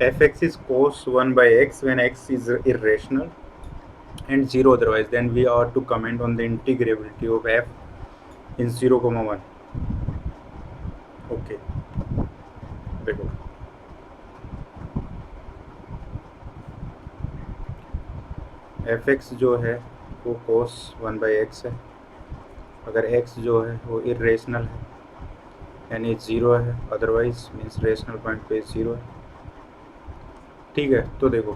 fx is cos 1 by x when x is irrational and 0 otherwise, then we are to comment on the integrability of f in 0, 1. Okay देखो, fx जो है वो cos 1 by x है, अगर x जो है वो irrational है यानी 0 है, अदरवाइज मीन्स रेशनल पॉइंट पे 0 है। ठीक है, तो देखो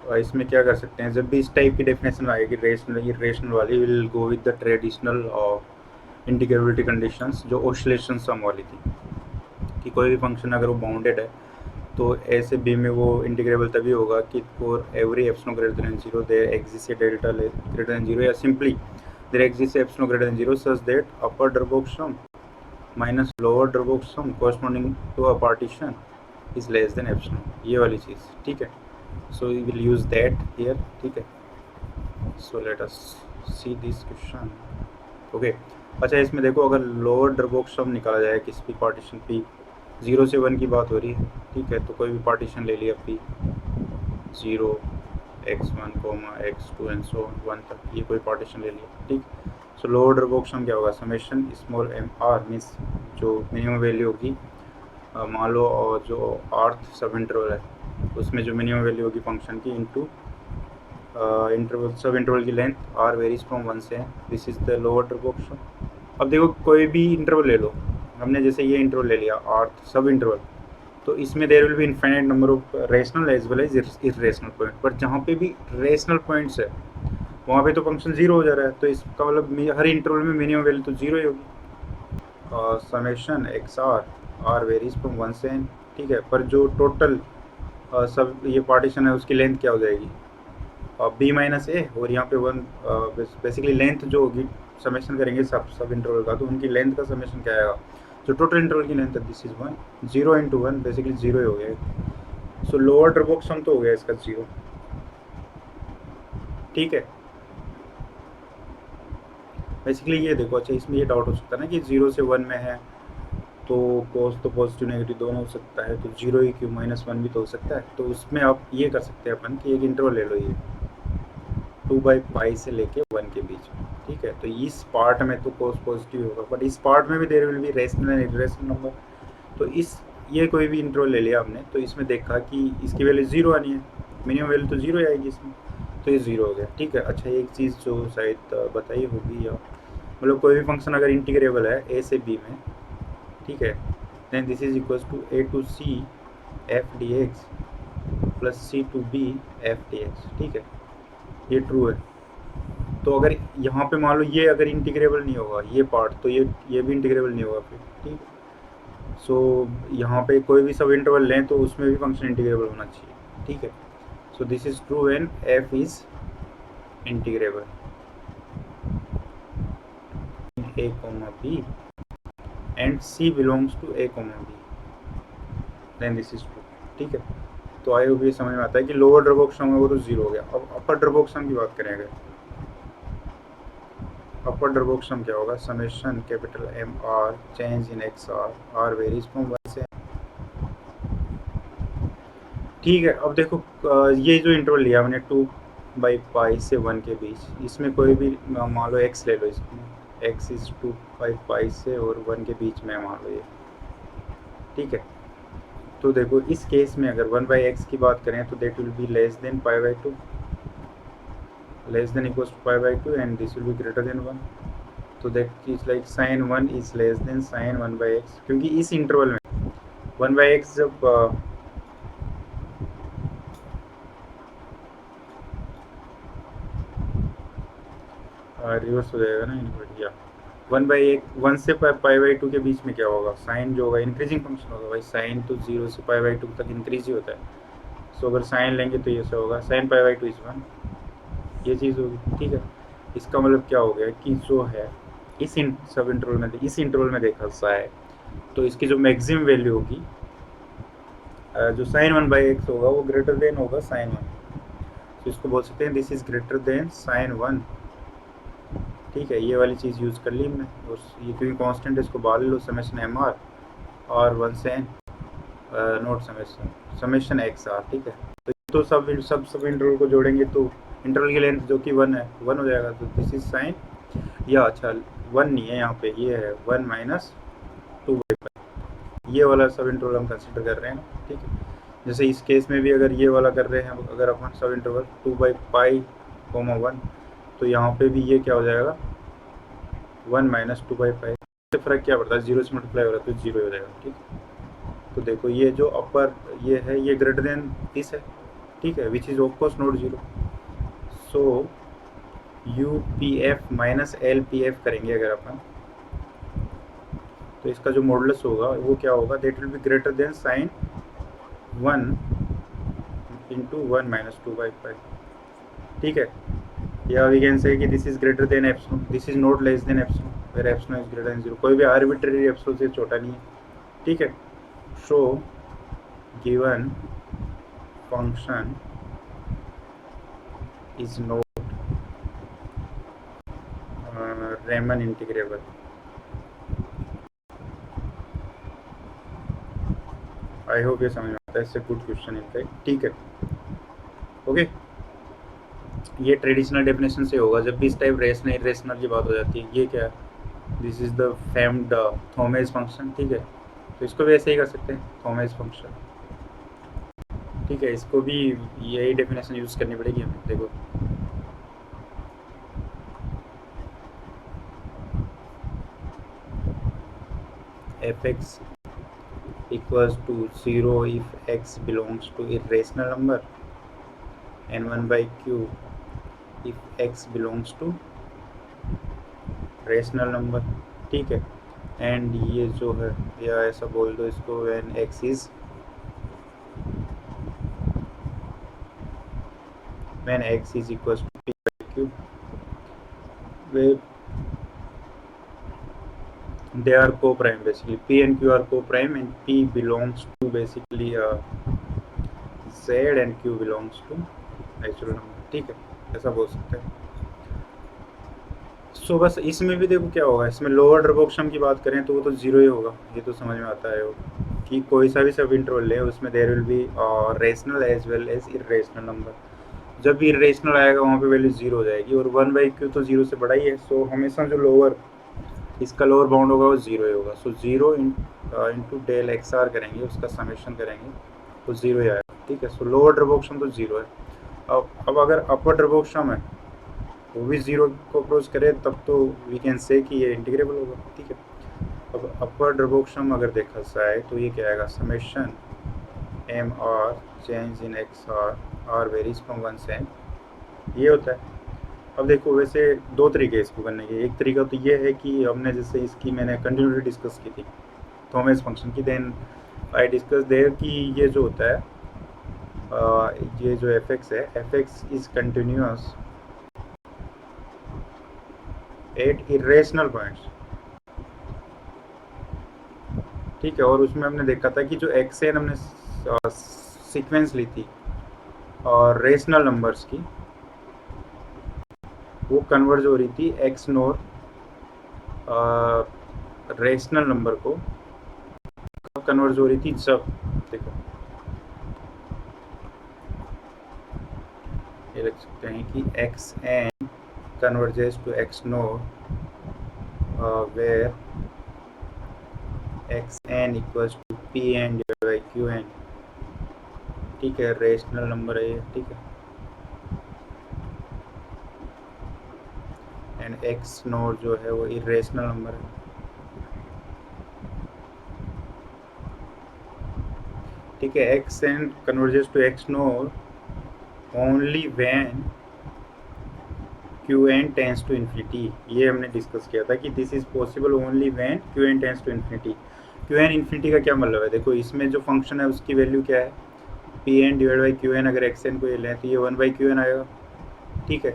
तो इसमें क्या कर सकते हैं, जब भी इस टाइप की डेफिनेशन आएगी रेशनल इरेशनल वाली, will go with the traditional integrability conditions जो ऑसिलेशन सम वाली थी, कि कोई भी फंक्शन अगर वो बाउंडेड है तो ए से बी में वो इंटीग्रेबल तभी होगा कि for every epsilon greater than 0 there exist a delta greater than 0, या simply there exist epsilon greater than 0 such that upper Darboux sum minus lower Darboux sum corresponding to a partition is less than epsilon, ये वाली चीज़। ठीक है, so we will use that here. ठीक है, so let us see this question. Okay, अच्छा इसमें देखो, अगर लोअर डरबॉक्स सम निकाला जाए किसी भी पार्टीशन पी, 0 से 1 की बात हो रही है। ठीक है, तो कोई भी पार्टीशन ले लिया P 0 x1 x2 and so 1 तक, ये कोई पार्टीशन ले लिया। ठीक, सो लोअर डरबॉक्स सम क्या होगा, summation small M R means जो मिनिमम वैल्यू होगी, मान लो और जो आर्थ सब इंटरवल है उसमें जो मिनिमम वैल्यू होगी फंक्शन की इंटू इंटरवल सब इंटरवल की लेंथ आर वेरीज फ्रॉम 1 से, this is the lower Darboux सम। अब देखो कोई भी इंटरवल ले लो, हमने जैसे ये इंटरवल ले लिया आर्थ सब इंटरवल, तो इसमें there will be infinite number of rational as well as irrational point, but जहाँ पे भी रेशनल पॉइंट्स है वहाँ पे तो फंक्शन 0 हो जा रहा है, तो इसका मतलब हर इंटरवल में मिनिमम वैल्यू तो 0 ही होगी। Summation X R varies from 1 से n। ठीक है, पर जो टोटल सब ये पार्टीशन है उसकी लेंथ क्या हो जाएगी, बी माइनस ए, और यहाँ पे 1 बेसिकली लेंथ जो होगी समेशन करेंगे सब इंटरवल का, तो उनकी लेंथ का समेशन क्या आएगा, जो टोटल इंटरवल की लेंथ है दिस इज 1, 0 इंटू 1 बेसिकली 0 ही हो गया। सो लोअर डरबॉक्स सम तो हो गया इसका 0। ठीक है, बेसिकली ये देखो, अच्छा इसमें ये डाउट हो सकता है ना कि 0 से 1 में है तो कोस तो पॉजिटिव नेगेटिव दोनों हो सकता है, तो 0 ही क्यों, -1 भी तो हो सकता है। तो उसमें आप ये कर सकते हैं अपन कि एक इंटरवल ले लो, ये 2/π से लेके 1 के बीच में। ठीक है, तो इस पार्ट में तो कोस पॉजिटिव होगा, बट इस पार्ट में भी there will be rational and irrational number. तो इस ये कोई भी इंटरवल ले लिया हमने, तो इसमें देखा कि इसकी वैल्यू 0 आनी है, मिनिमम वैल्यू तो 0 आएगी इसमें, तो ये 0 हो गया। ठीक है, अच्छा एक चीज़ जो शायद बताई होगी, या मतलब कोई भी फंक्शन अगर इंटीग्रेबल है ए से बी में, ठीक है, then this is equals to a to c f dx plus c to b f dx। ठीक है, ये ट्रू है। तो अगर यहाँ पे मान लो ये अगर इंटीग्रेबल नहीं होगा ये पार्ट, तो ये भी इंटीग्रेबल नहीं होगा फिर। ठीक, सो यहाँ पे कोई भी सब इंटरवल लें तो उसमें भी फंक्शन इंटीग्रेबल होना चाहिए। ठीक है, so this is true when f is integrable a, b and c belongs to a, b, then this is true. ठीक है, तो आई होप ये समझ में आता है कि लोअर डरबॉक्स सम है वो तो 0 हो गया। अब अपर डरबॉक्स सम की बात करेंगे। अपर डरबॉक्स सम क्या होगा, summation capital M R change in X R varies from 1 से। ठीक है, अब देखो ये जो इंटरवल लिया हमने 2/π से 1 के बीच, इसमें कोई भी मान लो x ले लो, इसमें x इज 2/π से और 1 के बीच में मान लो ये। ठीक है, तो देखो इस केस में अगर 1/x की बात करें तो that will be less than π/2, less than equals to π/2 and this will be greater than 1, तो that is like sin 1 is less than sin 1/x, क्योंकि इस इंटरवल में 1/x जब रिवर्स हो जाएगा ना इनवर्ट, या 1 से π/2 के बीच में क्या होगा, साइन जो होगा इंक्रीजिंग फंक्शन होगा भाई, साइन तो 0 से π/2 तक इंक्रीज ही होता है। सो अगर साइन लेंगे तो ये से होगा sin π/2 इज 1, ये चीज़ होगी। ठीक है, इसका मतलब क्या हो गया कि जो है इस सब इंटरवल में, इस इंटरवल में देखा है तो इसकी जो मैक्सिमम वैल्यू होगी जो sin 1/x होगा वो ग्रेटर देन होगा sin 1, तो इसको बोल सकते हैं this is greater then sin 1। ठीक है, ये वाली चीज़ यूज़ कर ली हमने, और ये क्योंकि कांस्टेंट है इसको बाहर ले लो, समेशन एम आर 1 से n। Note summation X R, ठीक है। तो सब इंटरवल को जोड़ेंगे तो इंटरवल की लेंथ जो कि 1 है 1 हो जाएगा। तो दिस इज साइन, या अच्छा 1 नहीं है यहाँ पे, ये है 1 माइनस 2/π। ये वाला सब इंटरवल हम कंसिडर कर रहे हैं, ठीक है। जैसे इस केस में भी अगर ये वाला कर रहे हैं, अगर अपन सब इंटरवल 2/π, 1, तो यहाँ पे भी ये क्या हो जाएगा 1 माइनस 2/π। से फ़र्क क्या पड़ता है, 0 से मल्टीप्लाई हो रहा है तो 0 हो जाएगा, ठीक है। तो देखो ये जो अपर ये है ये ग्रेटर देन दिस है, ठीक है, which is of course not 0। So UPF minus LPF करेंगे अगर अपन, तो इसका जो मॉडुलस होगा वो क्या होगा, that will be greater than sine 1 into 1 minus 2/π, ठीक है। या वी कैन से कि this is greater than epsilon, this is not less than epsilon, where epsilon is greater than 0। कोई भी आर्बिट्रेरी एप्सिलॉन से छोटा नहीं है, ठीक है। So given function is not Riemann integrable. I hope ये समझ में आता है, इससे गुड क्वेश्चन इनफैक्ट, ठीक है। ओके, ये ट्रेडिशनल डेफिनेशन से होगा जब भी इस टाइप रेशनल इरेशनल की बात हो जाती है। ये क्या है, this is the famed Thomas function, ठीक है। तो इसको भी ऐसे ही कर सकते हैं, थॉमस फंक्शन, ठीक है। इसको भी यही डेफिनेशन यूज़ करनी पड़ेगी हमें। देखो f(x) equals to 0 if x belongs to irrational number and 1/q if x belongs to rational number, ठीक है। एंड ये जो है, या ऐसा बोल दो इसको, when x is equals to p/q, they are co-prime basically, p and q are co-prime and p belongs to basically z and q belongs to natural number, ठीक है, ऐसा बोल सकते हैं। सो बस इसमें भी देखो क्या होगा, इसमें लोअर ड्रबोक्सम की बात करें तो वो तो 0 ही होगा, ये तो समझ में आता है कि कोई सा भी सब इंटरवल है उसमें there will be rational as well as irrational number. जब भी इरेशनल आएगा वहाँ पे वैल्यू 0 हो जाएगी, और 1/q तो 0 से बड़ा ही है। सो हमेशा जो लोअर इसका लोअर बाउंड होगा वो 0 ही होगा। सो 0 इंटू डेल एक्स आर करेंगे, उसका समेशन करेंगे तो 0 ही आएगा, ठीक है। सो लोअर ड्रबोक्सम तो 0 है। अब अगर अपर ड्रबोक्सम है वो भी 0 को अप्रोच करे तब तो वी कैन से कि ये इंटीग्रेबल होगा, ठीक है। अब अपर ड्रबोक्सम अगर देखा जाए तो ये क्या आएगा, summation M R change in X R varies from 1 से n, ये होता है। अब देखो वैसे दो तरीके इसको करने के, एक तरीका तो ये है कि हमने जैसे इसकी मैंने कंटिन्यूटी डिस्कस की थी थॉमस फंक्शन की, देन आई डिस्कस देयर कि ये जो होता है ये जो f(x) है, f(x) is continuous at irrational points, ठीक है। और उसमें हमने देखा था कि जो xn हमने सीक्वेंस ली थी और रेशनल नंबर्स की, वो कन्वर्ज हो रही थी एक्स नोर रेशनल नंबर को, कब कन्वर्ज हो रही थी, जब देखो ये लिख सकते हैं कि xn converges to x nor where xn equals to pn divided by qn, ठीक है, रेशनल नंबर है ये, ठीक है। एंड x नोर जो है वो इरेशनल नंबर है, ठीक है। xn converges to x nor only when qn tends to infinity, ये हमने डिस्कस किया था कि this is possible only when qn tends to infinity। qn infinity का क्या मतलब है, देखो इसमें जो फंक्शन है उसकी वैल्यू क्या है, pn डिवाइड बाई qn, अगर xn को ये लें तो ये 1/qn आएगा, ठीक है।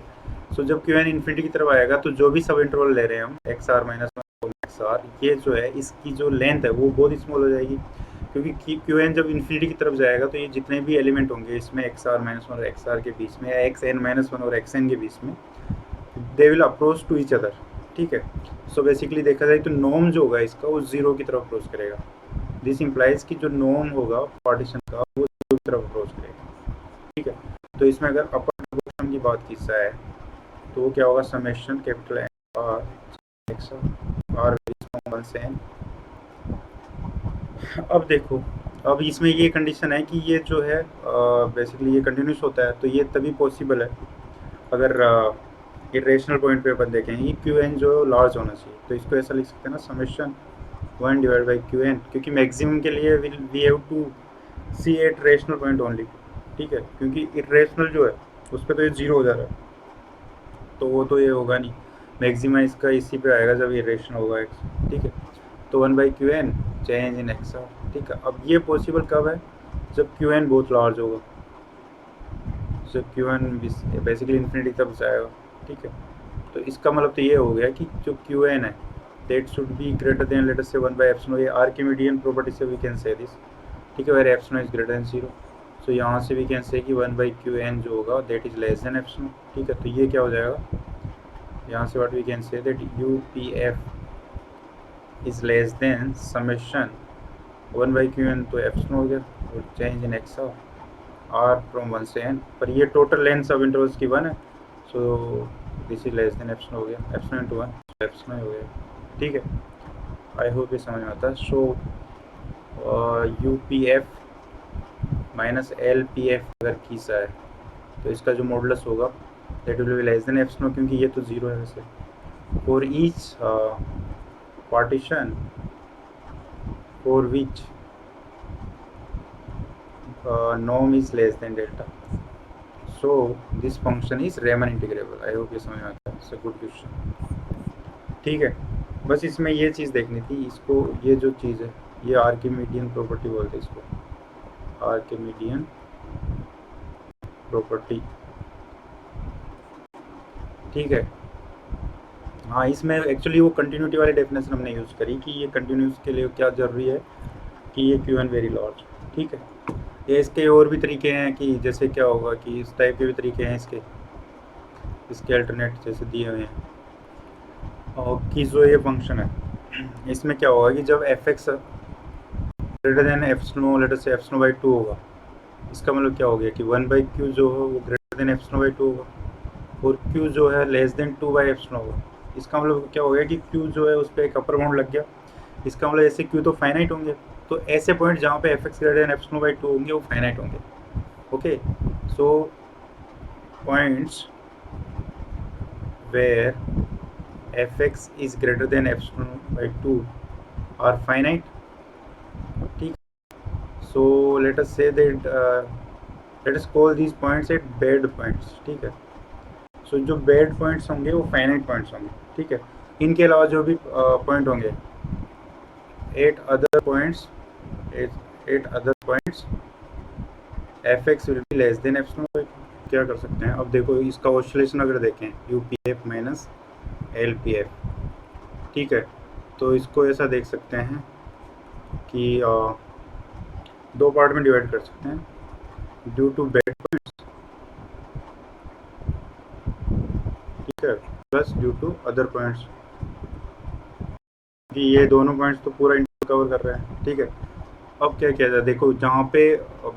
सो जब qn इन्फिनिटी की तरफ आएगा तो जो भी सब इंटरवल ले रहे हैं हम xr माइनस xr, ये जो है इसकी जो लेंथ है वो बहुत स्मॉल हो जाएगी, क्योंकि qn जब इन्फिनिटी की तरफ जाएगा तो ये जितने भी एलिमेंट होंगे इसमें xr माइनस 1 और xr के बीच में, या xn माइनस 1 और xn के बीच में, they will approach to each other, ठीक है। सो बेसिकली देखा जाए तो नॉर्म जो होगा इसका वो 0 की तरफ अप्रोच करेगा। दिस इम्प्लाइज कि जो नॉर्म होगा पार्टीशन का वो जीरो की तरफ अप्रोच करेगा, ठीक है। तो इसमें अगर अपर प्रोपोर्शन की बात की जाए तो वो क्या होगा, summation capital N R X R one से एन। अब देखो, अब इसमें ये कंडीशन है कि ये जो है बेसिकली ये कंटिन्यूस होता है, तो ये तभी पॉसिबल है अगर इरेशनल पॉइंट पे अपन देखें क्यू एन जो लार्ज होना चाहिए। तो इसको ऐसा लिख सकते हैं ना, summation 1 divide by Q N, क्योंकि मैक्सिमम के लिए we have to see at rational point only, ठीक है, क्योंकि इरेशनल जो है उस पर तो ये जीरो हो जा रहा है, तो वो तो ये होगा नहीं, मैक्सिमा इसका इसी पे आएगा जब इरेशनल होगा एक्स, ठीक है। तो 1 by Q N change in X R, ठीक है। अब ये पॉसिबल कब है, जब क्यू एन बहुत लार्ज होगा, जब क्यू एन बेसिकली इन्फिनिटी तक जाएगा, ठीक है। तो इसका मतलब तो ये हो गया कि जो क्यू एन है that should be greater than let us say 1 by epsilon, ये आर्किमिडियन प्रॉपर्टी से वी कैन से दिस, ठीक है, where epsilon is greater than 0। So यहाँ से वी कैन से कि 1 बाई क्यू एन जो होगा that is less than epsilon, ठीक है। तो ये क्या हो जाएगा, यहाँ से what we can say that U P F is less than summation 1 by Q N, तो एप्सिलॉन हो गया, और change in X R from 1 से एन, पर ये टोटल लेंथ ऑफ इंटरवल्स की 1 है, so this is less than epsilon हो गया, एप्सिलॉन इनटू 1 एप्सिलॉन हो गया, ठीक है। आई होप ये समझ में आता है। So you P F minus L P F अगर खींचा है तो इसका जो मॉडुलस होगा that will be less than epsilon, क्योंकि ये तो जीरो है वैसे। For each partition for which norm is less than delta, so this function is Riemann integrable। I hope ये समझ में आता है, it's a good question, ठीक है। बस इसमें ये चीज़ देखनी थी, इसको ये जो चीज़ है ये आर्किमिडियन प्रॉपर्टी बोलते हैं इसको, आर्किमिडियन प्रॉपर्टी, ठीक है। हाँ, इसमें एक्चुअली वो कंटिन्यूटी वाली डेफिनेशन हमने यूज़ करी कि ये कंटिन्यूस के लिए क्या ज़रूरी है कि ये क्यू एन वेरी लार्ज, ठीक है। ये इसके और भी तरीके हैं कि जैसे क्या होगा कि इस टाइप के भी तरीके हैं इसके अल्टरनेट जैसे दिए हुए हैं, और कि जो ये फंक्शन है इसमें क्या होगा कि जब F x greater than epsilon letter say epsilon by 2 होगा, इसका मतलब क्या हो गया कि 1 बाई क्यू जो है वो ग्रेटर देन एप्सिलॉन बाई 2 होगा, और क्यू जो है लेस देन 2 बाई एप्सिलॉन होगा। इसका मतलब क्या हो गया कि क्यू जो है उस पर एक अपर बाउंड लग गया, इसका मतलब ऐसे क्यू तो फाइनाइट होंगे, तो ऐसे पॉइंट जहाँ पे f x greater than epsilon by 2 होंगे वो फाइनाइट होंगे, okay. So points where f x is greater than epsilon by 2 are finite, ठीक। So let us say that let us call these points at bad points, ठीक है। सो जो bed points होंगे वो finite points होंगे, ठीक है। इनके अलावा जो भी पॉइंट होंगे eight other points F x will be less than epsilon, क्या कर सकते हैं। अब देखो इसका ऑसिलेशन अगर देखें you P F minus L P F, ठीक है, तो इसको ऐसा देख सकते हैं कि दो पार्ट में डिवाइड कर सकते हैं, ड्यू टू बेड पॉइंट्स, ठीक है, plus due to other points, कि ये दोनों पॉइंट्स तो पूरा इंटरवल कवर कर रहे हैं, ठीक है। अब क्या किया जाए, देखो जहाँ पे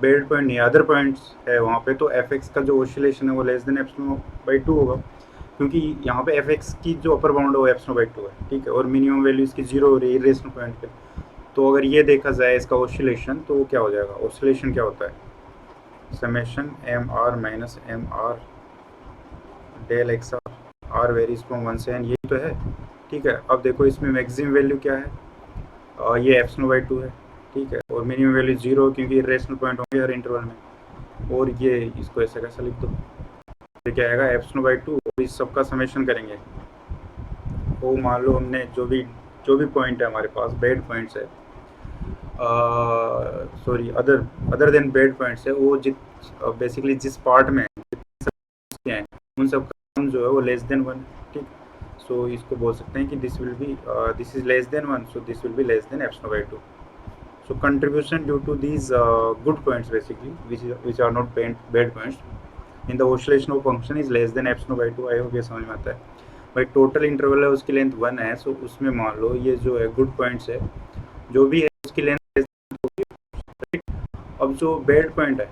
बेड पॉइंट नहीं अदर पॉइंट्स है वहाँ पे तो एफ एक्स का जो ऑसिलेशन है वो लेस देन एप्सिलॉन बाई 2 होगा, क्योंकि यहाँ पे एफ एक्स की जो अपर बाउंड है वो एप्सिलॉन बाई 2 है, ठीक है, और मिनिमम वैल्यू इसकी 0 हो रही है रेशनल पॉइंट पे। तो अगर ये देखा जाए इसका ऑसिलेशन तो वो क्या हो जाएगा, ऑसिलेशन क्या होता है, summation M R minus M R del X R varies from 1 से एन, यही तो है, ठीक है। अब देखो इसमें मैक्सिमम वैल्यू क्या है, ये एप्सिलॉन बाई 2 है, ठीक है, और मिनिमम वैल्यू 0 क्योंकि रेशनल पॉइंट होंगे हर इंटरवल में, और ये इसको ऐसा कैसा लिख दो, ये क्या आएगा एप्सिलॉन बाई 2, और इस सब का समेशन करेंगे, वो मान लो हमने जो भी पॉइंट है हमारे पास बेड पॉइंट्स है, sorry other than bed points है, वो बेसिकली जिस पार्ट में हैं उन सब का जो है वो लेस देन 1, ठीक। सो इसको बोल सकते हैं कि this is less then 1, so this will be less than epsilon by 2। So contribution due to these good points basically, which are not bad points in the oscillation of function is less than epsilon by 2। I hope ये समझ में आता है। भाई total interval है उसकी length 1 है, सो उसमें मान लो ये जो है गुड पॉइंट्स है जो भी है उसकी लेंथ अब जो बेड पॉइंट है,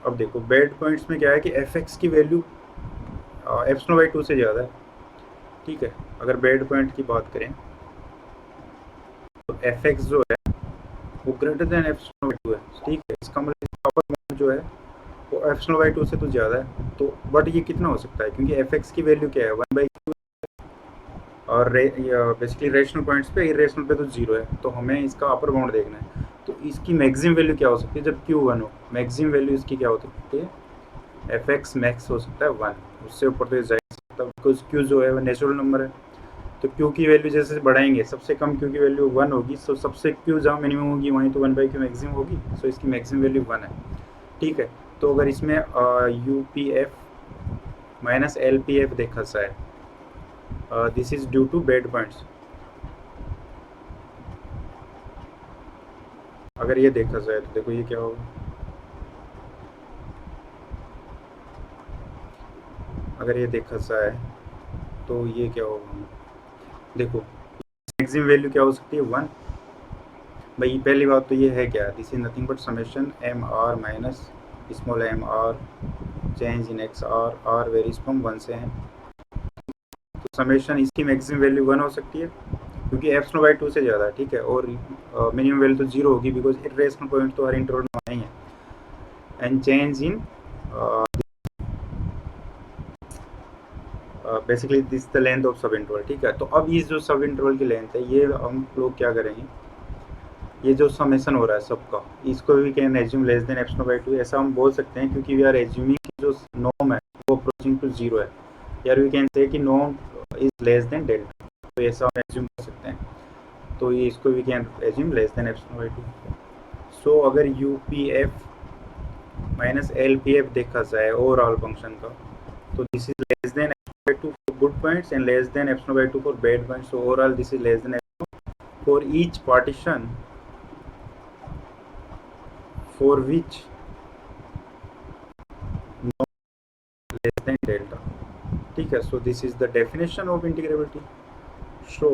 अब देखो बेड पॉइंट्स में क्या है कि एफ एक्स की वैल्यू एप्सिलॉन बाई 2 से ज़्यादा है, ठीक है। अगर बेड पॉइंट की बात करें तो एफ एक्स जो है वो ग्रेटर देन एप्सिलॉन बाई 2 है, ठीक है। इसका मतलब अपर बाउंड जो है वो एप्सिलॉन बाई 2 से तो ज़्यादा है, तो बट ये कितना हो सकता है, क्योंकि एफ एक्स की वैल्यू क्या है 1/q, और बेसिकली रेशनल पॉइंट्स पे, इरेशनल पे तो 0 है, तो हमें इसका अपर बाउंड देखना है। तो इसकी मैक्सिमम वैल्यू क्या हो सकती है जब q 1 हो, मैक्सिमम वैल्यू इसकी क्या हो सकती है, एफ एक्स मैक्स हो सकता है 1, उससे ऊपर तो जा नहीं सकता, बिकॉज q जो है वो नेचुरल नंबर है। तो q की वैल्यू जैसे बढ़ाएंगे, सबसे कम q की वैल्यू 1 होगी, तो सबसे q जहाँ मिनिमम होगी वहीं तो 1/q मैक्सिमम होगी, सो इसकी मैक्सिमम वैल्यू 1 है, ठीक है। तो अगर इसमें U P F minus L P F देखा जाए, this is due to bad points, अगर ये देखा जाए तो देखो ये क्या होगा, अगर ये देखा जाए तो ये क्या होगा, देखो मैक्सिमम वैल्यू क्या हो सकती है 1। भाई पहली बात तो ये है क्या, this is nothing but summation M R minus small M R change in X R, R varies from 1 से है, तो समेशन इसकी मैक्सिमम वैल्यू 1 हो सकती है क्योंकि एप्सिलॉन बाई 2 से ज़्यादा है, ठीक है। और मिनिमम वैल्यू तो 0 होगी बिकॉज इरेशनल पॉइंट तो हर इंटरवल में नहीं है, and change in basically this the length of सब इंटरवल, ठीक है। तो अब ये जो सब इंटरवल की लेंथ है, ये हम लोग क्या करेंगे, ये जो समेशन हो रहा है सबका, इसको भी can assume less than epsilon by 2, ऐसा हम बोल सकते हैं क्योंकि वी आर एज्यूमिंग कि जो नॉर्म है वो अप्रोचिंग टू 0 है, या वी कैन से कि norm is less then delta, तो ऐसा हम एज्यूम कर सकते हैं। तो ये इसको we can assume less than epsilon by 2। So अगर U P F minus L P F देखा जाए ओवरऑल फंक्शन का, तो this is less than epsilon by 2 for good points and less than epsilon by 2 for bad points. So overall this is less than epsilon for each partition for which no less than delta, ठीक है। So this is the definition of integrability. So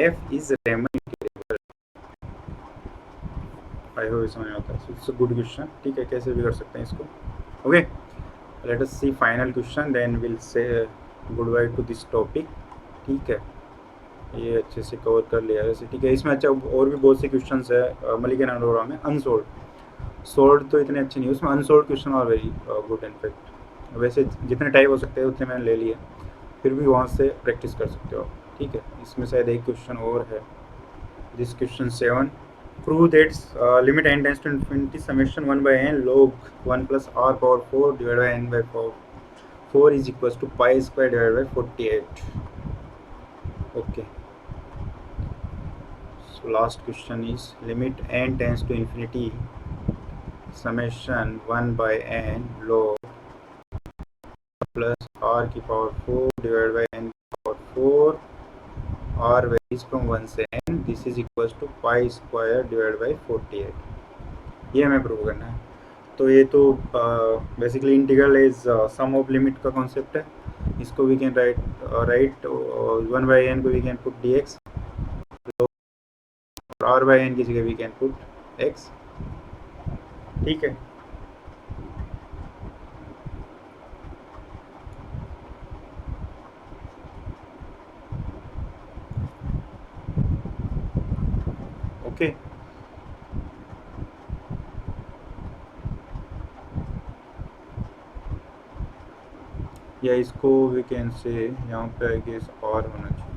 f is Riemann integrable. I hope समझ में आता है। So it's a good question, ठीक है, कैसे भी कर सकते हैं इसको। Okay, let us see final question, then we'll say goodbye to this topic, ठीक है। ये अच्छे से कवर कर लिया वैसे, ठीक है। इसमें अच्छा और भी बहुत से क्वेश्चंस है मलिक अरोरा में, अनसोल्ड, सोल्ड तो इतने अच्छे नहीं, उसमें unsolved question are very good in fact. वैसे जितने टाइप हो सकते हैं उतने मैंने ले लिए, फिर भी वहाँ से प्रैक्टिस कर सकते हो, ठीक है। इसमें शायद एक क्वेश्चन और है, this question 7, prove that limit n tends to infinity summation 1/n log 1 plus r power 4 divided by n by 4 is equals to pi square divided by 48. Okay. So last question is limit n tends to infinity summation 1/n log plus r की power 4 divided by n की power 4, r varies from 1 से n, this is equals to pi square divided by 48, ये हमें prove करना है। तो ये तो basically integral is sum of limit का कॉन्सेप्ट है, इसको वी कैन राइट 1/n को वी कैन पुट dx, और r/n की जगह वी कैन पुट x, ठीक है। ओके, या इसको वी कैन से यहाँ पे आई गेस और होना चाहिए,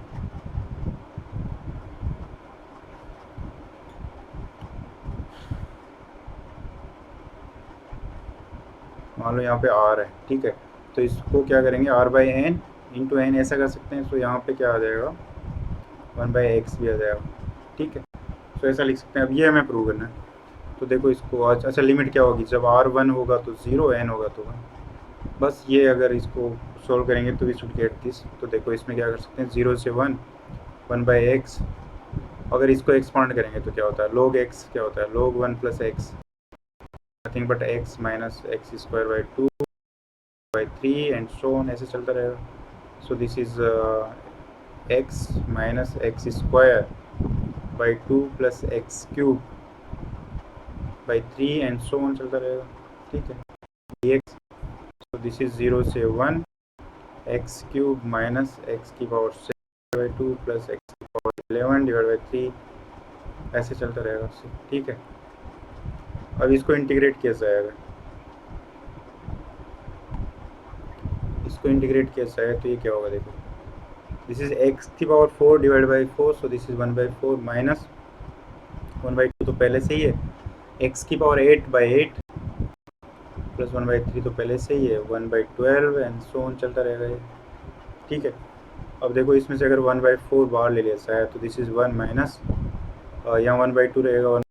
मान लो यहाँ पे r है, ठीक है। तो इसको क्या करेंगे, r/n इंटू n ऐसा कर सकते हैं। सो यहाँ पे क्या आ जाएगा 1/x भी आ जाएगा, ठीक है। सो ऐसा लिख सकते हैं। अब ये हमें प्रूव करना है, तो देखो इसको आज अच्छा लिमिट क्या होगी, जब r 1 होगा तो 0, n होगा तो 1, बस ये अगर इसको सोल्व करेंगे तो वी शुड गेट दिस। तो देखो इसमें क्या कर सकते हैं, 0 से 1 1/x, अगर इसको एक्सपांड करेंगे तो क्या होता है, log x क्या होता है, log 1 plus x, nothing but x minus x square by 2 by 3 and so on, ऐसे चलता रहेगा। सो this is x minus x square by 2 plus x cube by 3 and so on चलता रहेगा, ठीक है। dx, so this is 0 से 1 x cube minus x की power 6/2 plus x की पावर 11/3 ऐसे चलता रहेगा, ठीक है। अब इसको इंटीग्रेट कैसे आएगा, इसको इंटीग्रेट कैसे आएगा, तो ये क्या होगा देखो, दिस इज एक्स की power 4 divide by 4, so this is 1/4 minus 1/2 तो पहले से ही है, एक्स की पावर 8/8 प्लस 1/3 तो पहले से ही है, 1/12 एंड सो ऑन चलता रहेगा ये, ठीक है। अब देखो इसमें से अगर 1/4 बाहर ले लिया है तो दिस इज़ 1 माइनस यहाँ 1/2 रहेगा 1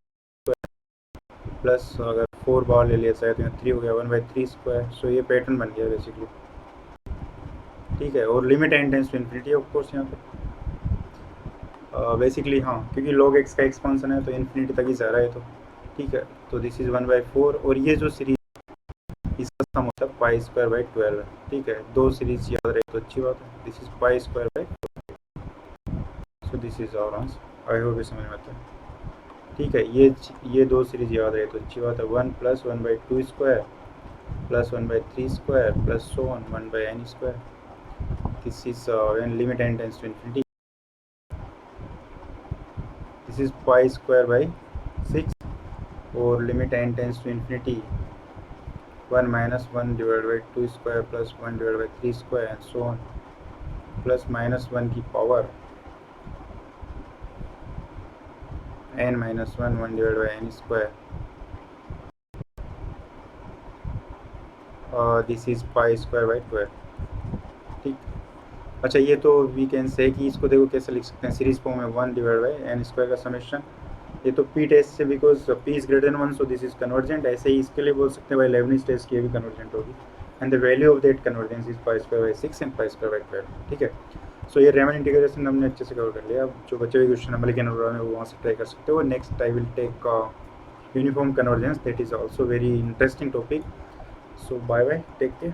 प्लस अगर 4 बाहर ले लिया है तो यहाँ 3 हो गया 1/3 स्क्वायर, सो ये पैटर्न बन गया बेसिकली, ठीक है। और limit tends to infinity of course यहाँ पे बेसिकली हाँ, क्योंकि log x का एक्सपांसन है तो इन्फिनिटी तक ही जा रहा है, तो ठीक है। तो दिस इज़ 1/4 और ये जो सीरीज इसका सम होता है π²/12 है, ठीक है। दो सीरीज याद रहे तो अच्छी बात है, this is π²/12, so this is our answer. I hope ये समझ में आता है, ठीक है। ये दो सीरीज याद रहे तो अच्छी बात है, 1 + 1/2 square plus 1/3 square plus so on 1/n square, this is when limit n tends to infinity, this is π²/6 और limit n tends to infinity 1 - 1/2 square plus 1/3 square and so on plus -1 की power n - 1 1/n square, this is π²/12, ठीक। अच्छा ये तो we can say कि इसको देखो कैसे लिख सकते हैं, सीरीज फॉर्म में 1/n स्क्वायर का समेशन, ये तो पी टेस्ट से because p is greater than 1 so this is convergent, ऐसे ही इसके लिए बोल सकते हैं भाई लेबनिज टेस्ट की भी कन्वर्जेंट होगी and the value of that convergence is π²/6 and π²/12, ठीक है। सो ये रेमन इंटीग्रेशन हमने अच्छे से कवर कर लिया। अब जो बचे हुए क्वेश्चन हमारे कैन वो वहाँ से ट्राई कर सकते हो। Next I will take uniform convergence, that is also very interesting topic. So bye bye, take care.